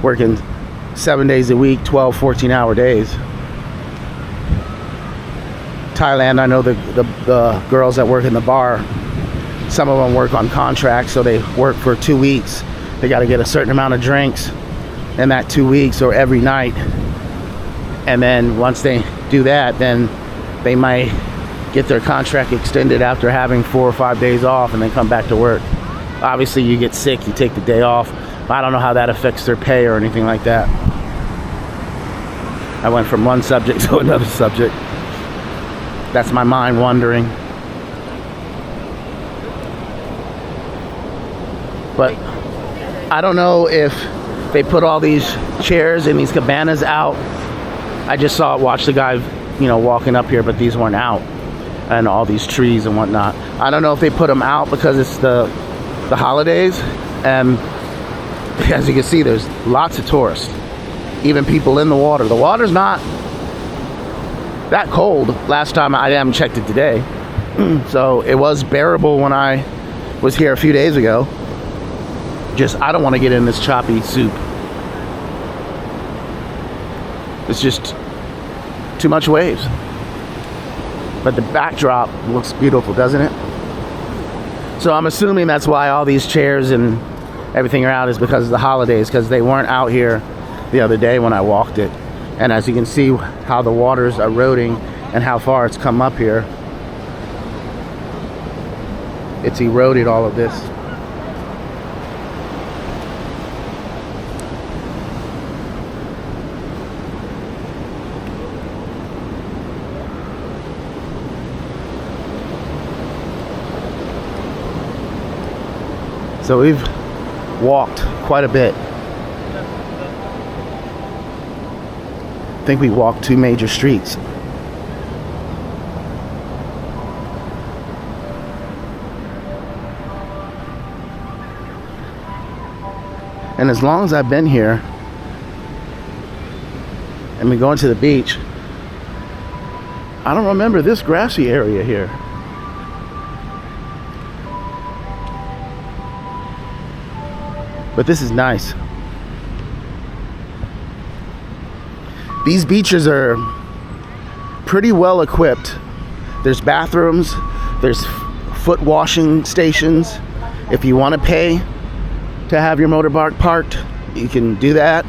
Working 7 days a week, 12, 14-hour days. Thailand, I know the girls that work in the bar, some of them work on contracts, so they work for 2 weeks. They got to get a certain amount of drinks in that 2 weeks or every night. And then once they do that, then they might get their contract extended after having 4 or 5 days off and then come back to work. Obviously, you get sick, you take the day off. I don't know how that affects their pay or anything like that. I went from one subject to another subject. That's my mind wandering. But I don't know if they put all these chairs and these cabanas out. I just watched the guy, walking up here, but these weren't out, and all these trees and whatnot. I don't know if they put them out because it's the holidays, and as you can see, there's lots of tourists, even people in the water. The water's not that cold. Last time I haven't checked it today, so it was bearable when I was here a few days ago. Just I don't want to get in this choppy soup. It's just too much waves. But the backdrop looks beautiful, doesn't it? So I'm assuming that's why all these chairs and everything are out, is because of the holidays, because they weren't out here the other day when I walked it. And as you can see how the water's eroding and how far it's come up here, it's eroded all of this. So we've walked quite a bit. I think we walked 2 major streets. And as long as I've been here and been going to the beach, I don't remember this grassy area here. But this is nice. These beaches are pretty well equipped. There's bathrooms, there's foot washing stations. If you want to pay to have your motorbike parked, you can do that.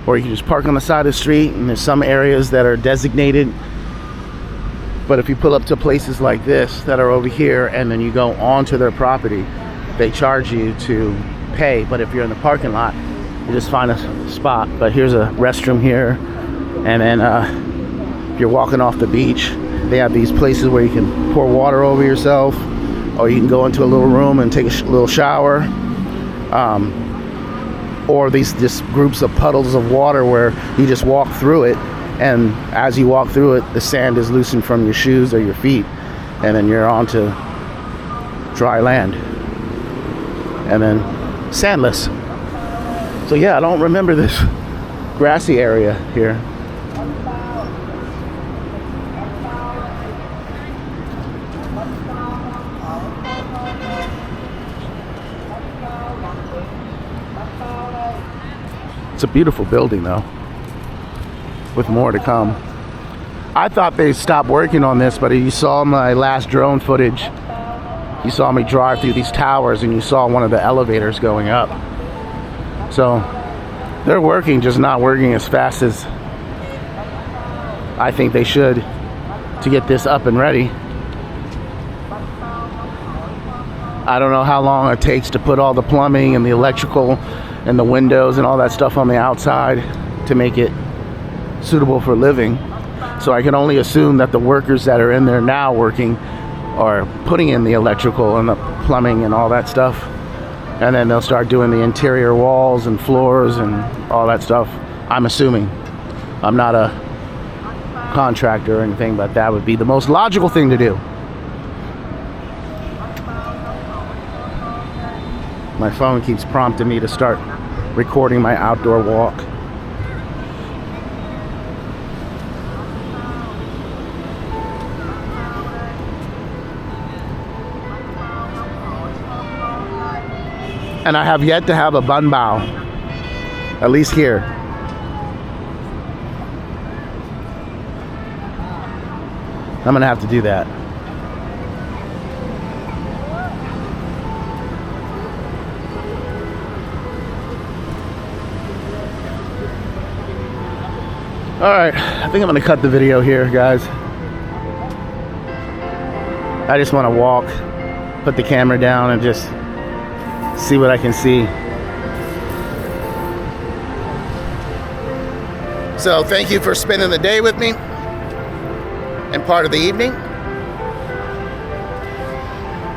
Or you can just park on the side of the street, and there's some areas that are designated. But if you pull up to places like this that are over here and then you go onto their property, they charge you to pay. But if you're in the parking lot, you just find a spot. But here's a restroom here, and then if you're walking off the beach, they have these places where you can pour water over yourself, or you can go into a little room and take a little shower, or these just groups of puddles of water where you just walk through it, and as you walk through it, the sand is loosened from your shoes or your feet, and then you're onto dry land. And then sandless. So yeah, I don't remember this grassy area here. It's a beautiful building though, with more to come. I thought they stopped working on this, but you saw my last drone footage. You saw me drive through these towers and you saw one of the elevators going up. So they're working, just not working as fast as I think they should to get this up and ready. I don't know how long it takes to put all the plumbing and the electrical and the windows and all that stuff on the outside to make it suitable for living. So I can only assume that the workers that are in there now working are putting in the electrical and the plumbing and all that stuff. And then they'll start doing the interior walls and floors and all that stuff. I'm assuming. I'm not a contractor or anything, but that would be the most logical thing to do. My phone keeps prompting me to start recording my outdoor walk. And I have yet to have a bun bao, at least here. I'm gonna have to do that. All right, I think I'm gonna cut the video here, guys. I just wanna walk, put the camera down and just see what I can see. So thank you for spending the day with me and part of the evening.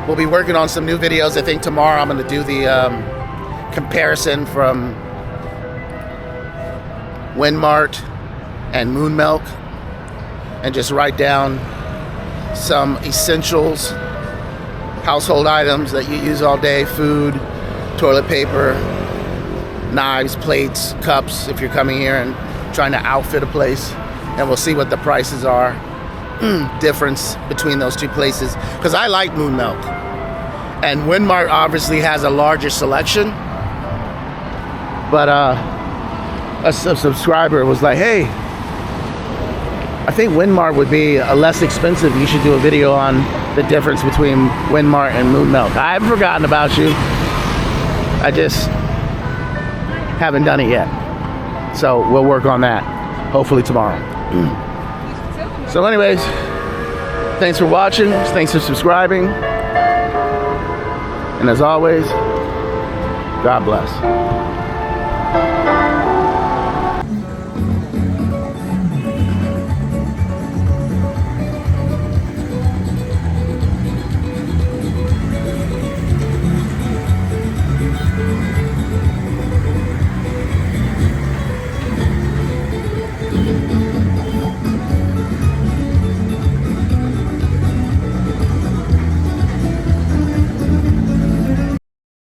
We'll be working on some new videos. I think tomorrow I'm going to do the comparison from Winmart and Moon Milk and just write down some essentials, household items that you use all day: food, toilet paper, knives, plates, cups, if you're coming here and trying to outfit a place. And we'll see what the prices are, difference between those two places, because I like Moon Milk. And Winmart obviously has a larger selection, but a subscriber was like, hey, I think Winmart would be less expensive. You should do a video on the difference between Winmart and Moon Milk. I haven't forgotten about you. I just haven't done it yet. So we'll work on that, hopefully tomorrow. So anyways, thanks for watching. Thanks for subscribing. And as always, God bless.